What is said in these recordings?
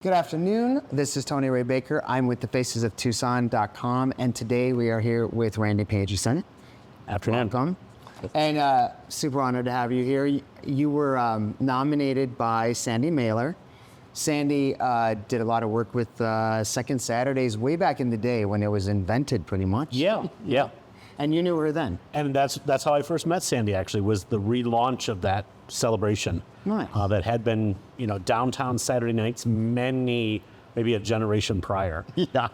Good afternoon. This is Tony Ray Baker. I'm with the Faces of Tucson.com, and today we are here with Randy Peterson. Afternoon. Welcome. And super honored to have you here. You were nominated by Sandy Mailer. Sandy did a lot of work with Second Saturdays way back in the day when it was invented, pretty much. Yeah. And you knew her then. And that's how I first met Sandy, actually, was the relaunch of that celebration. Nice. That had been, downtown Saturday nights maybe a generation prior. Yeah.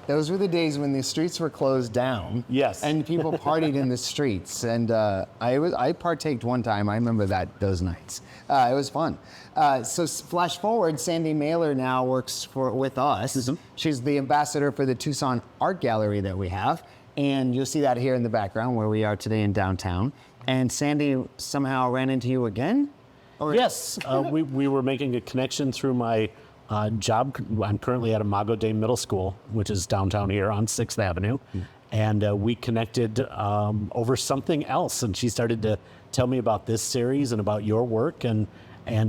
Those were the days when the streets were closed down. Yes. And people partied in the streets. And I partaked one time. I remember those nights. It was fun. So flash forward, Sandy Mailer now works with us. Mm-hmm. She's the ambassador for the Tucson Art Gallery that we have. And you'll see that here in the background where we are today in downtown. And Sandy somehow ran into you again? Yes, we were making a connection through my job. I'm currently at Imago Dei Middle School, which is downtown here on 6th Avenue. Mm-hmm. And we connected over something else. And she started to tell me about this series and about your work and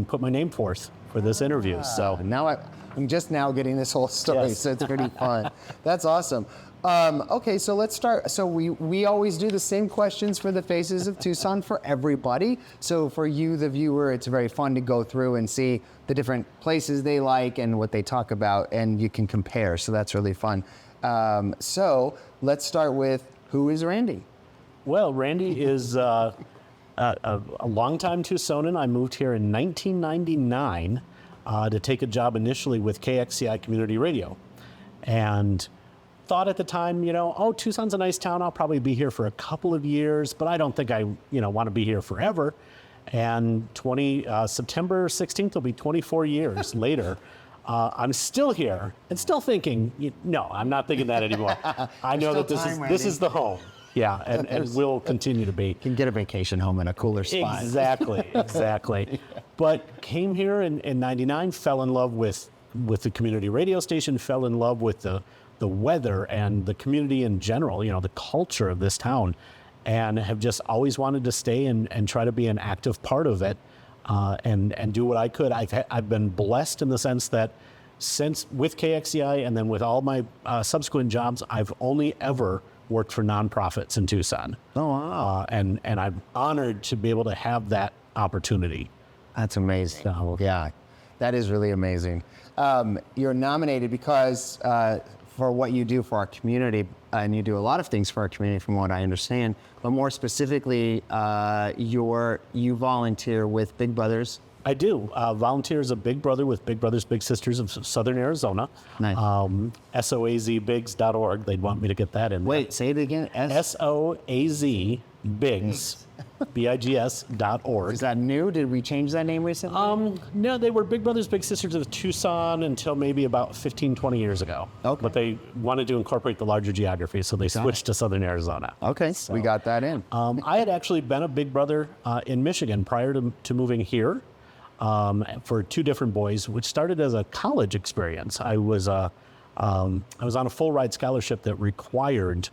put my name forth for this interview. So now I'm just now getting this whole story, yes. So it's pretty fun. That's awesome. Okay, so let's start. So we always do the same questions for the Faces of Tucson for everybody. So for you, the viewer, it's very fun to go through and see the different places they like and what they talk about, and you can compare. So that's really fun. So let's start with, who is Randy? Well, Randy is a longtime Tucsonan. I moved here in 1999 to take a job initially with KXCI Community Radio. And thought at the time, Tucson's a nice town. I'll probably be here for a couple of years, but I don't think I, want to be here forever. And September 16th will be 24 years later. I'm still here and still thinking, no, I'm not thinking that anymore. I know that this is the home. Yeah, and will continue to be. You can get a vacation home in a cooler spot. Exactly. But came here in 99, fell in love with the community radio station, fell in love with the weather and the community in general, the culture of this town, and have just always wanted to stay and try to be an active part of it and do what I could. I've been blessed in the sense that since with KXCI and then with all my subsequent jobs, I've only ever worked for nonprofits in Tucson. Oh, wow. And I'm honored to be able to have that opportunity. That's amazing. So, yeah, that is really amazing. You're nominated because for what you do for our community, and you do a lot of things for our community from what I understand, but more specifically, you volunteer with Big Brothers. I do. Volunteer as a Big Brother with Big Brothers Big Sisters of Southern Arizona. Nice. SOAZbigs.org. They'd want me to get that in there. Wait, say it again. SOAZbigs. BIGS.org. Is that new? Did we change that name recently? No, they were Big Brothers Big Sisters of Tucson until maybe about 15, 20 years ago. Okay. But they wanted to incorporate the larger geography, so they switched to Southern Arizona. Okay, so we got that in. I had actually been a Big Brother in Michigan prior to moving here for two different boys, which started as a college experience. I was on a full ride scholarship that required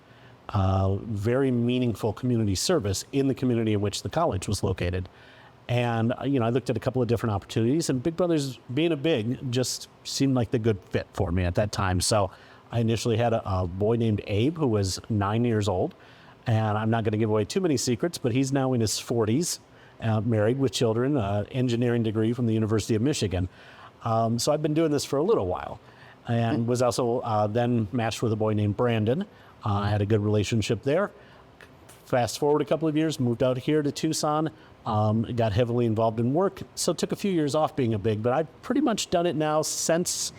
very meaningful community service in the community in which the college was located. And, I looked at a couple of different opportunities, and Big Brothers being a big just seemed like the good fit for me at that time. So I initially had a boy named Abe who was 9 years old, and I'm not going to give away too many secrets, but he's now in his 40s, married with children, engineering degree from the University of Michigan. So I've been doing this for a little while, and was also then matched with a boy named Brandon. I had a good relationship there. Fast forward a couple of years, moved out here to Tucson, got heavily involved in work, so took a few years off being a big, but I've pretty much done it now since,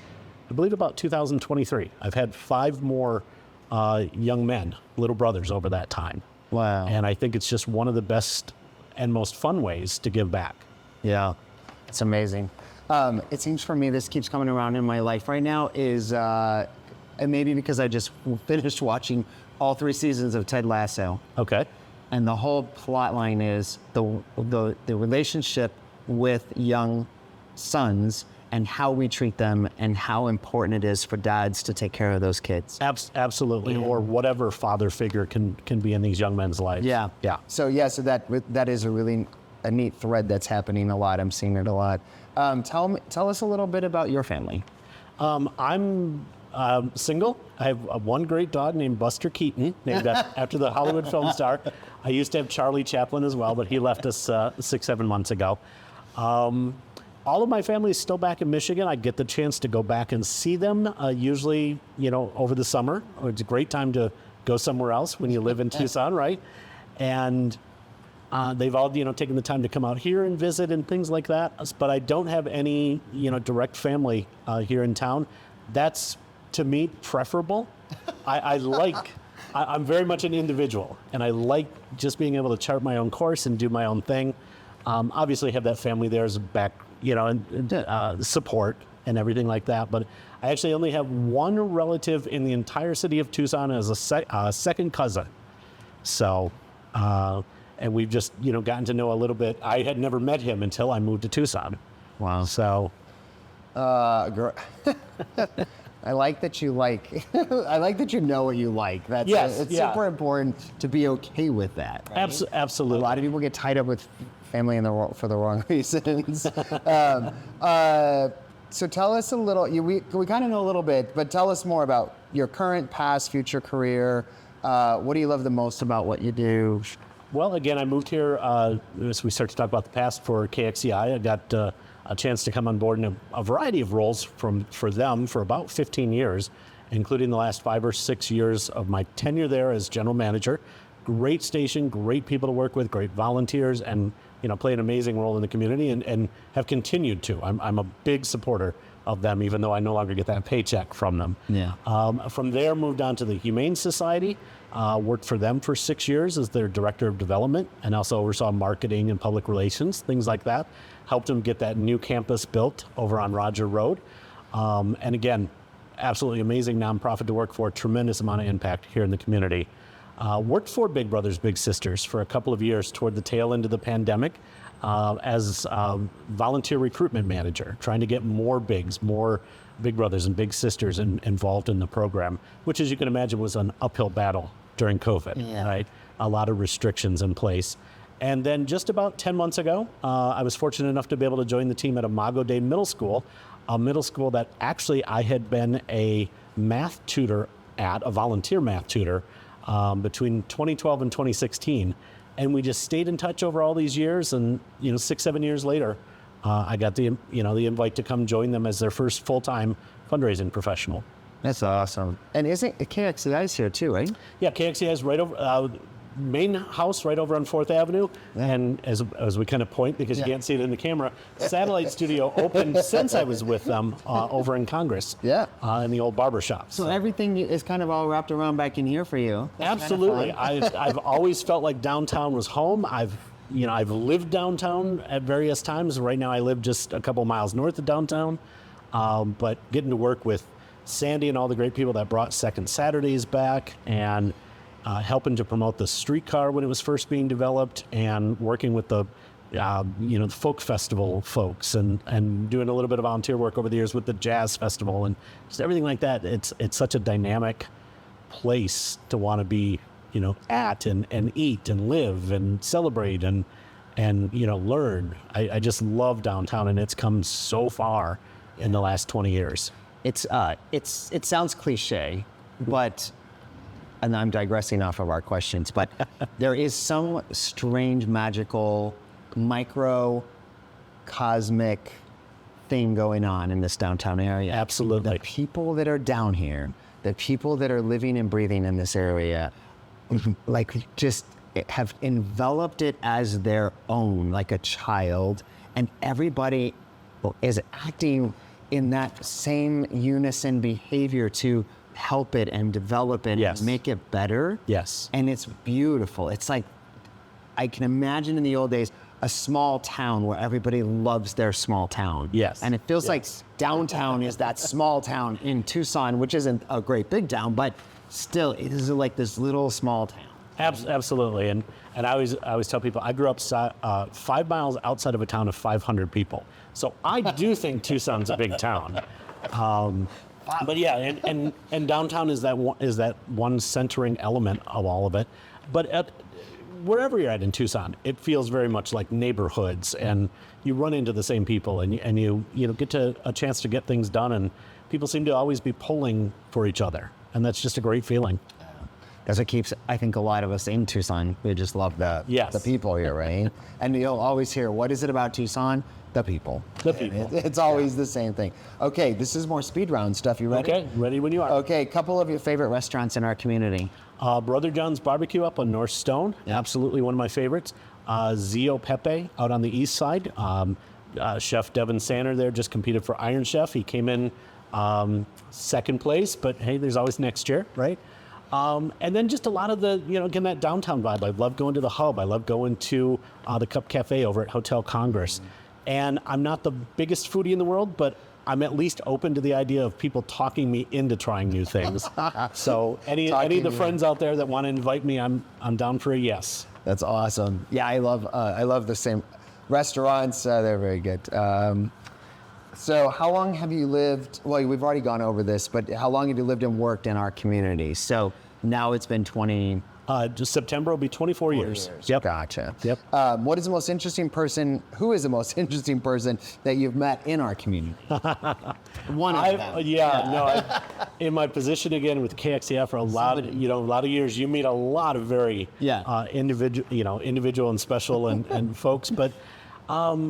I believe, about 2023. I've had 5 more young men, little brothers, over that time. Wow. And I think it's just one of the best and most fun ways to give back. Yeah, it's amazing. It seems for me, this keeps coming around in my life right now, is and maybe because I just finished watching all 3 seasons of Ted Lasso. Okay. And the whole plot line is the relationship with young sons and how we treat them and how important it is for dads to take care of those kids. Absolutely. Or whatever father figure can be in these young men's lives. Yeah. So that is a really a neat thread that's happening a lot. I'm seeing it a lot. Tell us a little bit about your family. I'm single. I have one great dog named Buster Keaton, named after the Hollywood film star. I used to have Charlie Chaplin as well, but he left us 6-7 months ago. All of my family is still back in Michigan. I get the chance to go back and see them, usually, over the summer. It's a great time to go somewhere else when you live in Tucson, right? And they've all, taken the time to come out here and visit and things like that. But I don't have any, direct family here in town. That's, to me, preferable. I'm very much an individual, and I like just being able to chart my own course and do my own thing. Obviously, have that family there as a back, and support and everything like that. But I actually only have one relative in the entire city of Tucson as a second cousin. So, and we've just, gotten to know a little bit. I had never met him until I moved to Tucson. Wow. So. I like that you I like that you know what you like. It's super important to be okay with that. Right? Absolutely. A lot of people get tied up with family for the wrong reasons. So tell us a little, we kind of know a little bit, but tell us more about your current, past, future career. What do you love the most about what you do? Well, again, I moved here as we start to talk about the past for KXCI. I got a chance to come on board in a variety of roles for them for about 15 years, including the last 5 or 6 years of my tenure there as general manager. Great station, great people to work with, great volunteers, and play an amazing role in the community and have continued to. I'm a big supporter of them, even though I no longer get that paycheck from them. Yeah. From there, moved on to the Humane Society, worked for them for 6 years as their director of development, and also oversaw marketing and public relations, things like that. Helped them get that new campus built over on Roger Road. And again, absolutely amazing nonprofit to work for, tremendous amount of impact here in the community. Worked for Big Brothers Big Sisters for a couple of years toward the tail end of the pandemic as volunteer recruitment manager, trying to get more Big Brothers and Big Sisters involved in the program, which, as you can imagine, was an uphill battle during COVID, right? A lot of restrictions in place. And then just about 10 months ago, I was fortunate enough to be able to join the team at Imago Dei Middle School, a middle school that actually I had been a math tutor at, a volunteer math tutor, between 2012 and 2016. And we just stayed in touch over all these years. And, 6-7 years later, I got the invite to come join them as their first full-time fundraising professional. That's awesome. And isn't KXCI's here too, right? Yeah, KXCI is right over, main house right over on 4th Avenue. And as we kind of point, because you can't see it in the camera, Satellite Studio opened since I was with them over in Congress. Yeah. In the old barber shop. So everything is kind of all wrapped around back in here for you. That's absolutely. Kind of I've always felt like downtown was home. I've lived downtown at various times. Right now I live just a couple miles north of downtown. But getting to work with Sandy and all the great people that brought Second Saturdays back, and helping to promote the streetcar when it was first being developed, and working with the folk festival folks, and doing a little bit of volunteer work over the years with the jazz festival and just everything like that. It's such a dynamic place to want to be, at and eat and live and celebrate and learn. I just love downtown, and it's come so far in the last 20 years. It sounds cliche, but, and I'm digressing off of our questions, but there is some strange, magical, microcosmic thing going on in this downtown area. Absolutely. The people that are down here, the people that are living and breathing in this area, just have enveloped it as their own, like a child, and everybody is acting in that same unison behavior to help it and develop it and make it better. Yes. And it's beautiful. It's like, I can imagine in the old days, a small town where everybody loves their small town. Yes. And it feels like downtown is that small town in Tucson, which isn't a great big town, but still it is like this little small town. Absolutely. And I always tell people, I grew up 5 miles outside of a town of 500 people. So I do think Tucson's a big town. But yeah, and downtown is that one centering element of all of it. But wherever you're at in Tucson, it feels very much like neighborhoods, and you run into the same people, and you get a chance to get things done, and people seem to always be pulling for each other, and that's just a great feeling. That's what keeps, I think, a lot of us in Tucson. We just love the people here, right? And you'll always hear, what is it about Tucson? The people. The people. It's always the same thing. Okay, this is more speed round stuff. You ready? Okay, ready when you are. Okay, a couple of your favorite restaurants in our community. Brother John's Barbecue up on North Stone, absolutely one of my favorites. Zio Pepe out on the east side. Chef Devin Sander there just competed for Iron Chef. He came in second place, but hey, there's always next year, right? And then just a lot of the, again, that downtown vibe. I love going to the Hub. I love going to the Cup Cafe over at Hotel Congress. And I'm not the biggest foodie in the world, but I'm at least open to the idea of people talking me into trying new things. So any of the friends out there that want to invite me, I'm down for a yes. That's awesome. Yeah, I love the same restaurants. They're very good. So how long have you lived, well, we've already gone over this, but how long have you lived and worked in our community? So now it's been 20... just September will be 24 years. Yep. Gotcha. Yep. Who is the most interesting person that you've met in our community? One of them. In my position again with KXCI for a lot of years, you meet a lot of very individual and special and folks, but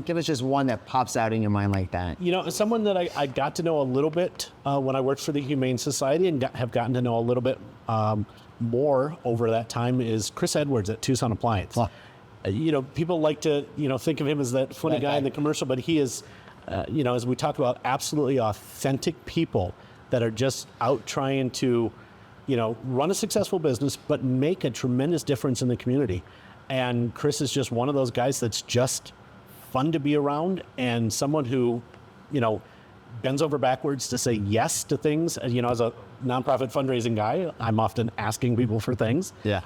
give us just one that pops out in your mind like that. Someone that I got to know a little bit when I worked for the Humane Society and have gotten to know a little bit more over that time is Chris Edwards at Tucson Appliance. Wow. People like to, think of him as that funny guy in the commercial, but he is, as we talked about, absolutely authentic people that are just out trying to, run a successful business, but make a tremendous difference in the community. And Chris is just one of those guys that's just fun to be around, and someone who, bends over backwards to say yes to things. As a nonprofit fundraising guy, I'm often asking people for things. Yeah.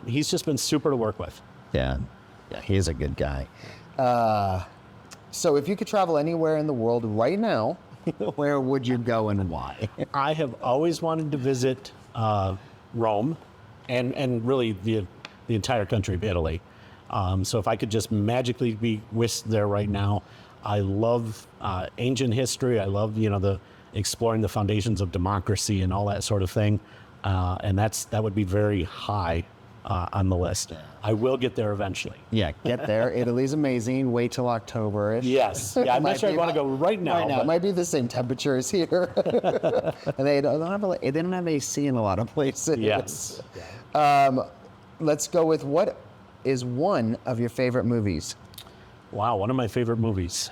He's just been super to work with. Yeah, he's a good guy. So if you could travel anywhere in the world right now, where would you go and why? I have always wanted to visit Rome and really the entire country of Italy. So if I could just magically be whisked there right now. I love ancient history. I love, the exploring the foundations of democracy and all that sort of thing. And that would be very high on the list. I will get there eventually. Yeah, get there. Italy's amazing. Wait till October-ish. Yes. Yeah, I'm not sure I want to go right now. Right now. It might be the same temperature as here. And they don't have AC in a lot of places. Yes. Let's go with, what is one of your favorite movies? Wow, one of my favorite movies.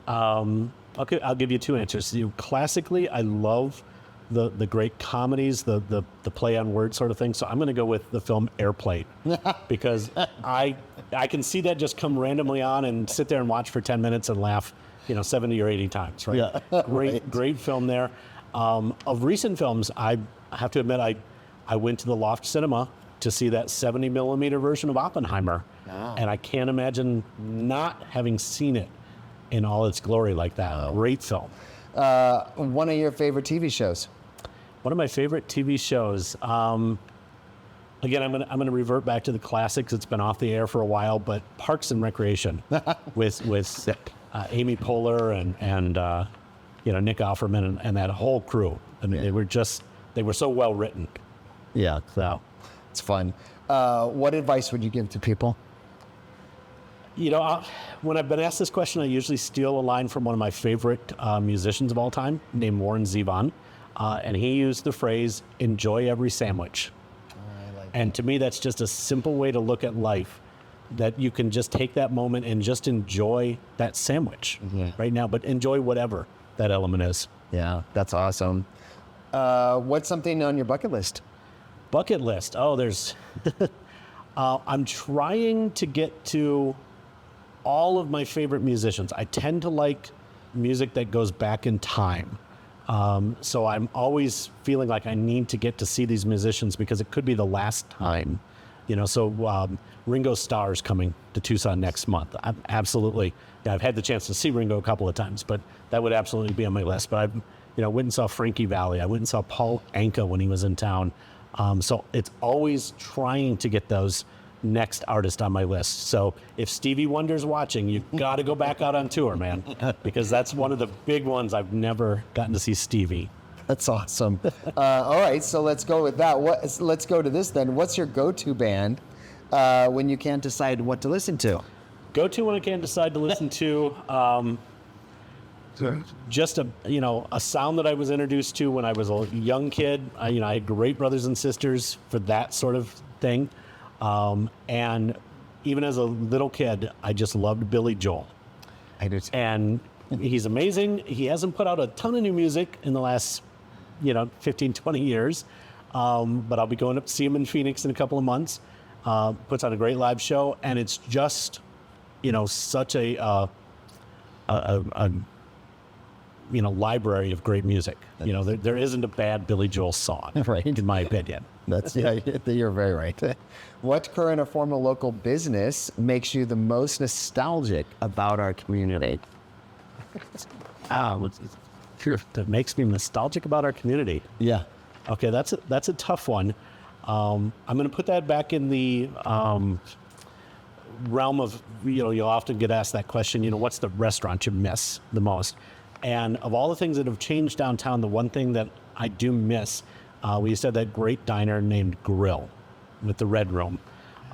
Okay, I'll give you two answers. Classically, I love the great comedies, the play on words sort of thing. So I'm going to go with the film Airplane because I can see that just come randomly on and sit there and watch for 10 minutes and laugh, 70 or 80 times. Right? Yeah. Great film there. Of recent films, I have to admit I went to the Loft Cinema to see that 70 millimeter version of Oppenheimer. Wow. And I can't imagine not having seen it in all its glory like that. Oh. Great film. One of your favorite TV shows? One of my favorite TV shows. Again, I'm gonna revert back to the classics. It's been off the air for a while, but Parks and Recreation with Amy Poehler and Nick Offerman and that whole crew. I mean, they were so well written. Yeah, so it's fun. What advice would you give to people? When I've been asked this question, I usually steal a line from one of my favorite musicians of all time, named Warren Zevon. And he used the phrase, enjoy every sandwich. And to me, that's just a simple way to look at life, that you can just take that moment and just enjoy that sandwich right now, but enjoy whatever that element is. Yeah, that's awesome. What's something on your bucket list? Bucket list. Oh, there's... I'm trying to get to all of my favorite musicians. I tend to like music that goes back in time. So I'm always feeling like I need to get to see these musicians because it could be the last time. So Ringo Starr's coming to Tucson next month. I've had the chance to see Ringo a couple of times, but that would absolutely be on my list. But I went and saw Frankie Valli. I went and saw Paul Anka when he was in town. So it's always trying to get those next artist on my list. So if Stevie Wonder's watching, you got to go back out on tour, man, because that's one of the big ones. I've never gotten to see Stevie. That's awesome. All right, so let's go with that. Let's go to this then. What's your go-to band when you can't decide what to listen to? Go-to when I can't decide to listen to just a sound that I was introduced to when I was a young kid. I had great brothers and sisters for that sort of thing. And even as a little kid, I just loved Billy Joel. I do too. And he's amazing. He hasn't put out a ton of new music in the last, 15, 20 years. But I'll be going up to see him in Phoenix in a couple of months. Puts on a great live show. And it's just, such a library of great music. There isn't a bad Billy Joel song, right, in my opinion. You're very right. What current or former local business makes you the most nostalgic about our community? That makes me nostalgic about our community. Yeah. Okay, that's a tough one. I'm going to put that back in the realm of, you'll often get asked that question, what's the restaurant you miss the most? And of all the things that have changed downtown, the one thing that I do miss, we used to have that great diner named Grill with the Red Room.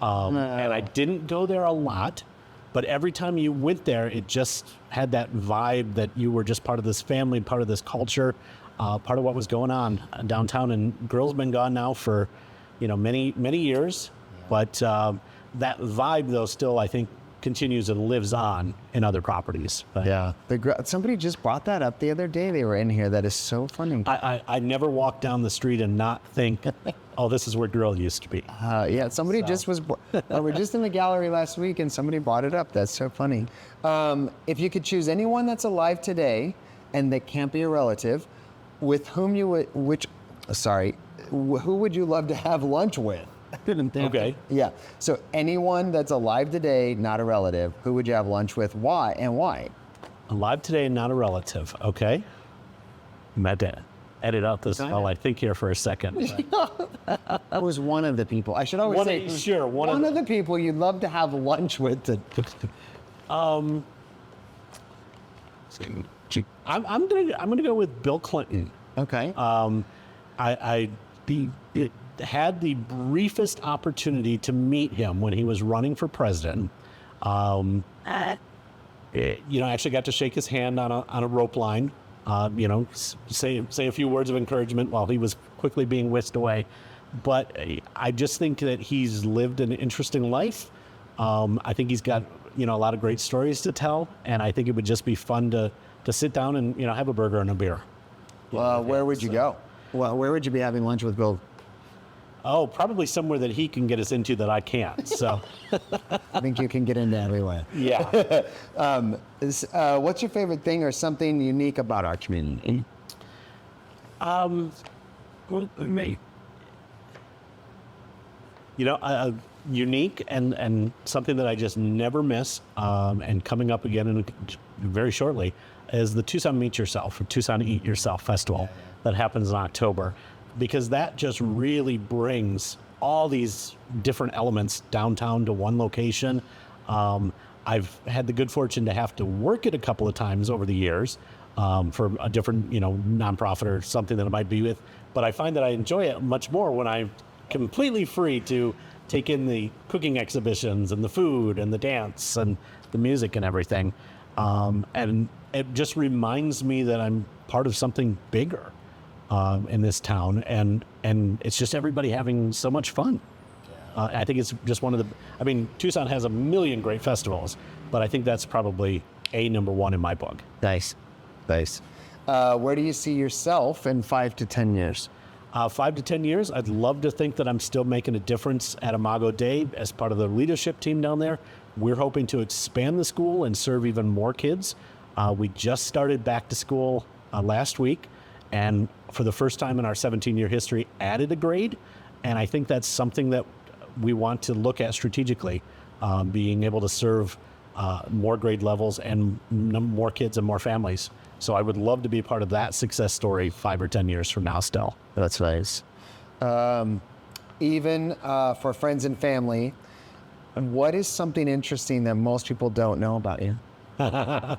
And I didn't go there a lot, but every time you went there, it just had that vibe that you were just part of this family, part of this culture, part of what was going on downtown. And Grill's been gone now for, many, many years. But that vibe, though, still, I think, continues and lives on in other properties. But yeah. Somebody just brought that up the other day. They were in here. That is so funny. I never walk down the street and not think, oh, this is where Grill used to be. Yeah, somebody just was, we were just in the gallery last week and somebody brought it up. That's so funny. If you could choose anyone that's alive today and that can't be a relative, with whom you would, who would you love to have lunch with? Okay. Yeah. So anyone that's alive today, not a relative, who would you have lunch with? Why and why? Alive today, not a relative. Okay. I'm about to edit out this while I think here for a second. That was one of the people. I should always say, sure, one of the people you'd love to have lunch with. I'm gonna go with Bill Clinton. Okay. I had the briefest opportunity to meet him when he was running for president. Actually got to shake his hand on a rope line. Say a few words of encouragement while he was quickly being whisked away. But I just think that he's lived an interesting life. I think he's got a lot of great stories to tell, and I think it would just be fun to sit down and have a burger and a beer. Well, where would you go? Well, where would you be having lunch with Bill? Oh, probably somewhere that he can get us into that I can't. So I think you can get into everywhere. Yeah. What's your favorite thing or something unique about our community? Unique and something that I just never miss, and coming up again very shortly, is the Tucson Meet Yourself or Tucson Eat Yourself Festival that happens in October. Because that just really brings all these different elements downtown to one location. I've had the good fortune to have to work it a couple of times over the years for a different, nonprofit or something that I might be with. But I find that I enjoy it much more when I'm completely free to take in the cooking exhibitions and the food and the dance and the music and everything. And it just reminds me that I'm part of something bigger. In this town, and it's just everybody having so much fun. I think it's just one of the, Tucson has a million great festivals, but I think that's probably number one in my book. Nice. Where do you see yourself in 5 to 10 years? 5 to 10 years, I'd love to think that I'm still making a difference at Imago Dei as part of the leadership team down there. We're hoping to expand the school and serve even more kids. We just started back to school last week, and for the first time in our 17-year history, added a grade. And I think that's something that we want to look at strategically, being able to serve more grade levels and more kids and more families. So I would love to be part of that success story 5 or 10 years from now still. That's nice. Even for friends and family, what is something interesting that most people don't know about you? I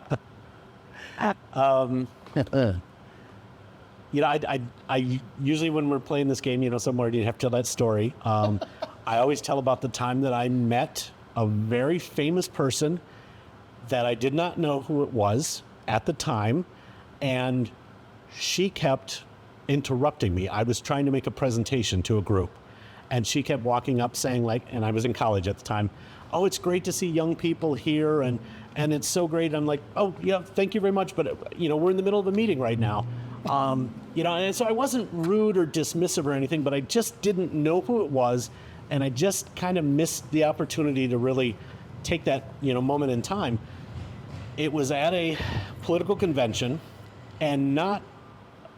usually when we're playing this game, somewhere you have to tell that story. I always tell about the time that I met a very famous person that I did not know who it was at the time, and she kept interrupting me. I was trying to make a presentation to a group, and she kept walking up saying and I was in college at the time, "Oh, it's great to see young people here, and it's so great." I'm like, "Oh, yeah, thank you very much, but we're in the middle of a meeting right now." And so I wasn't rude or dismissive or anything, but I just didn't know who it was, and I just kind of missed the opportunity to really take that, moment in time. It was at a political convention, and not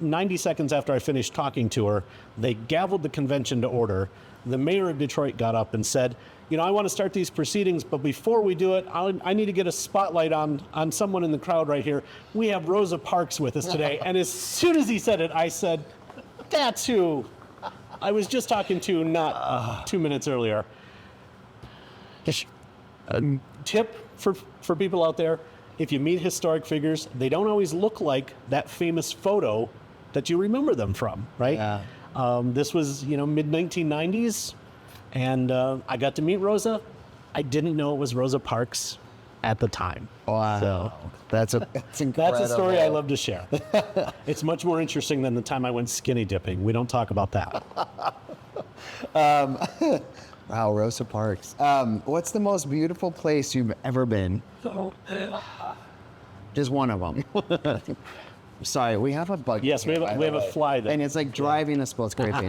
90 seconds after I finished talking to her, they gavelled the convention to order. The mayor of Detroit got up and said, "I want to start these proceedings, but before we do it, I need to get a spotlight on someone in the crowd right here. We have Rosa Parks with us today." And as soon as he said it, I said, "That's who I was just talking to not 2 minutes earlier." Tip for people out there: if you meet historic figures, they don't always look like that famous photo that you remember them from, right? Yeah. This was, mid-1990s, and I got to meet Rosa. I didn't know it was Rosa Parks at the time. Wow. So that's incredible. that's a story I love to share. It's much more interesting than the time I went skinny dipping. We don't talk about that. Wow, Rosa Parks. What's the most beautiful place you've ever been? Just one of them. Sorry, we have a bug. Yes, we have a fly there. And it's like driving us both crazy.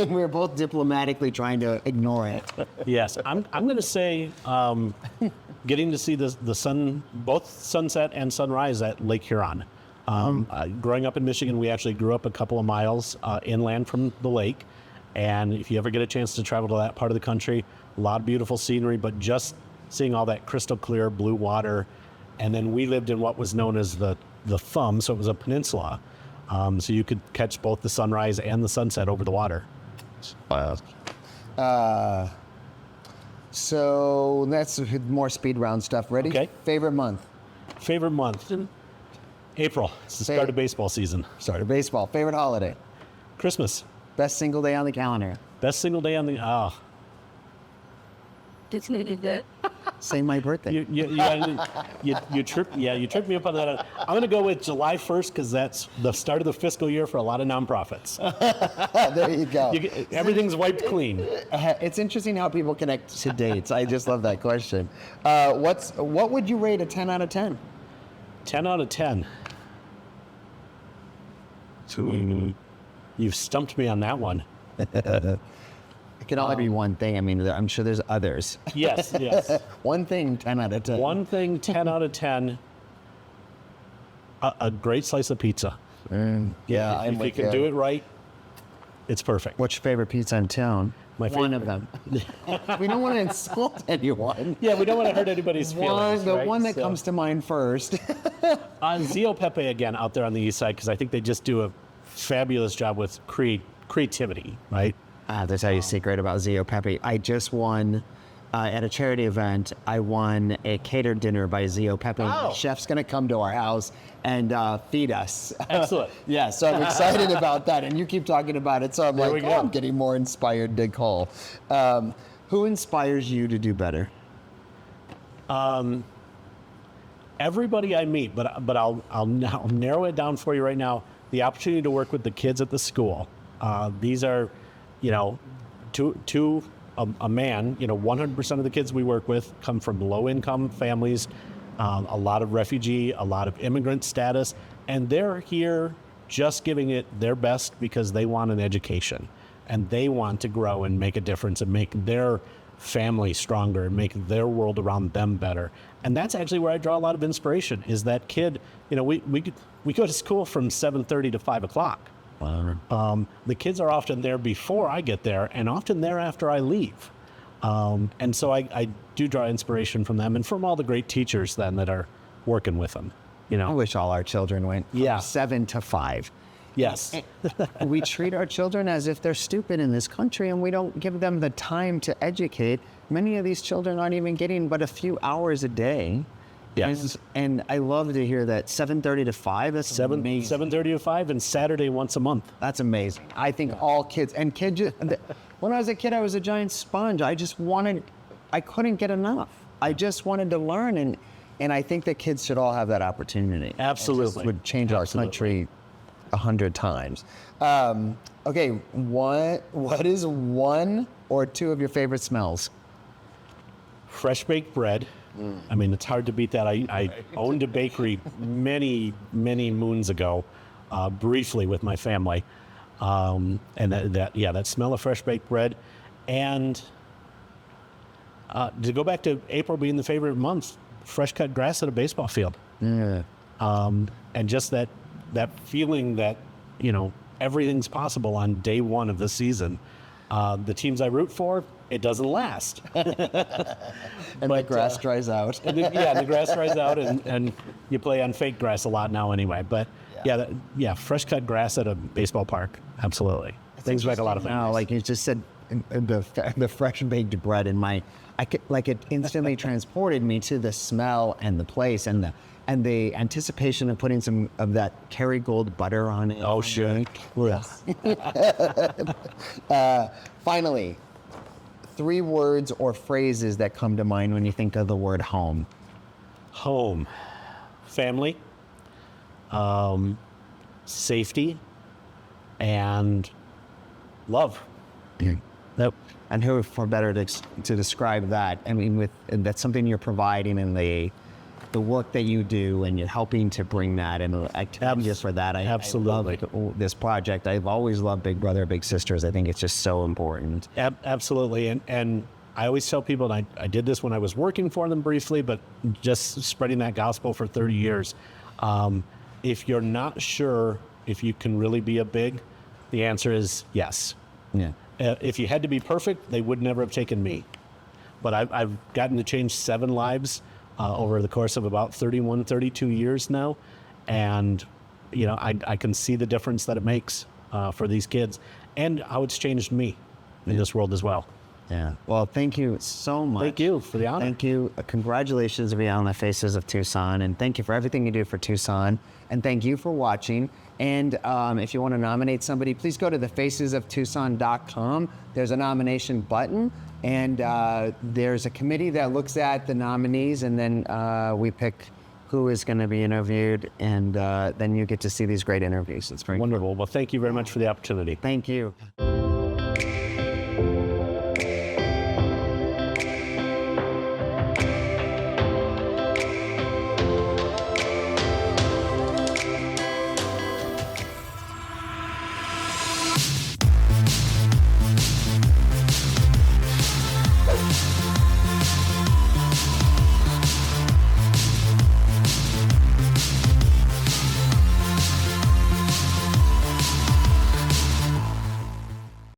We're both diplomatically trying to ignore it. Yes, I'm going to say getting to see the sun, both sunset and sunrise at Lake Huron. Growing up in Michigan, we actually grew up a couple of miles inland from the lake. And if you ever get a chance to travel to that part of the country, a lot of beautiful scenery, but just seeing all that crystal clear blue water. And then we lived in what was known as the Thumb, so it was a peninsula. So you could catch both the sunrise and the sunset over the water. So that's more speed round stuff. Ready? Okay. Favorite month? Favorite month? April. It's the start of baseball season. Start of baseball. Favorite holiday? Christmas. Best single day on the calendar? Best single day on the... Say my birthday. You tripped me up on that. I'm going to go with July 1st because that's the start of the fiscal year for a lot of nonprofits. There you go. Everything's wiped clean. It's interesting how people connect to dates. I just love that question. What would you rate a 10 out of 10? 10 out of 10. You've stumped me on that one. It can only be one thing. I mean, I'm sure there's others. Yes. One thing, 10 out of 10. One thing, 10 out of 10. A great slice of pizza. Yeah, if you can do it right, it's perfect. What's your favorite pizza in town? One of them. We don't want to insult anyone. Yeah, we don't want to hurt anybody's feelings. The one that comes to mind first. On Zio Pepe again, out there on the east side, because I think they just do a fabulous job with creativity, right? That's how you secret about Zio Pepe. I just won at a charity event. I won a catered dinner by Zio Pepe. Oh. The chef's going to come to our house and feed us. Excellent. Yeah, so I'm excited about that. And you keep talking about it, so I'm There like, we go. I'm getting more inspired to call. Who inspires you to do better? Everybody I meet, but I'll narrow it down for you right now. The opportunity to work with the kids at the school. These are, a man, 100% of the kids we work with come from low-income families, a lot of refugee, a lot of immigrant status, and they're here just giving it their best because they want an education, and they want to grow and make a difference and make their family stronger and make their world around them better. And that's actually where I draw a lot of inspiration, is that kid, we go to school from 7:30 to 5 o'clock. The kids are often there before I get there and often there after I leave. And so I do draw inspiration from them and from all the great teachers then that are working with them. I wish all our children went from 7 to 5. Yes. We treat our children as if they're stupid in this country, and we don't give them the time to educate. Many of these children aren't even getting but a few hours a day. Yes. And I love to hear that 7:30 to 5. That's amazing. 7:30 to 5, and Saturday once a month. That's amazing. I think all kids, and when I was a kid, I was a giant sponge. I couldn't get enough. I just wanted to learn, and I think that kids should all have that opportunity. Absolutely. It would change our country 100 times. Okay, what is one or two of your favorite smells? Fresh baked bread. I mean, it's hard to beat that. I owned a bakery many moons ago, briefly with my family, and that smell of fresh baked bread, and to go back to April being the favorite month, fresh cut grass at a baseball field, and just that feeling that everything's possible on day one of the season. The teams I root for, it doesn't last. And the grass dries out. The grass dries out, and you play on fake grass a lot now anyway. But fresh cut grass at a baseball park, absolutely. Things like a lot of things. Now, like you just said, the fresh baked bread in it instantly transported me to the smell and the place and the anticipation of putting some of that Kerrygold butter on it. Oh, sure. Yes. Finally, 3 words or phrases that come to mind when you think of the word home. Home, family, safety, and love. Yep. And who for better to describe that? I mean, that's something you're providing in the work that you do, and you're helping to bring that, and activities for that. Absolutely. I love this project. I've always loved Big Brother, Big Sisters. I think it's just so important. Absolutely. And I always tell people, and I did this when I was working for them briefly, but just spreading that gospel for 30 years. If you're not sure if you can really be a big, the answer is yes. Yeah. If you had to be perfect, they would never have taken me. But I've gotten to change 7 lives over the course of about 31, 32 years now. And, I can see the difference that it makes for these kids, and how it's changed me in this world as well. Yeah. Well, thank you so much. Thank you for the honor. Thank you. Congratulations to be on the Faces of Tucson, and thank you for everything you do for Tucson. And thank you for watching. And if you want to nominate somebody, please go to thefacesoftucson.com. There's a nomination button, and there's a committee that looks at the nominees, and then we pick who is going to be interviewed, and then you get to see these great interviews. It's very wonderful. Well, thank you very much for the opportunity. Thank you.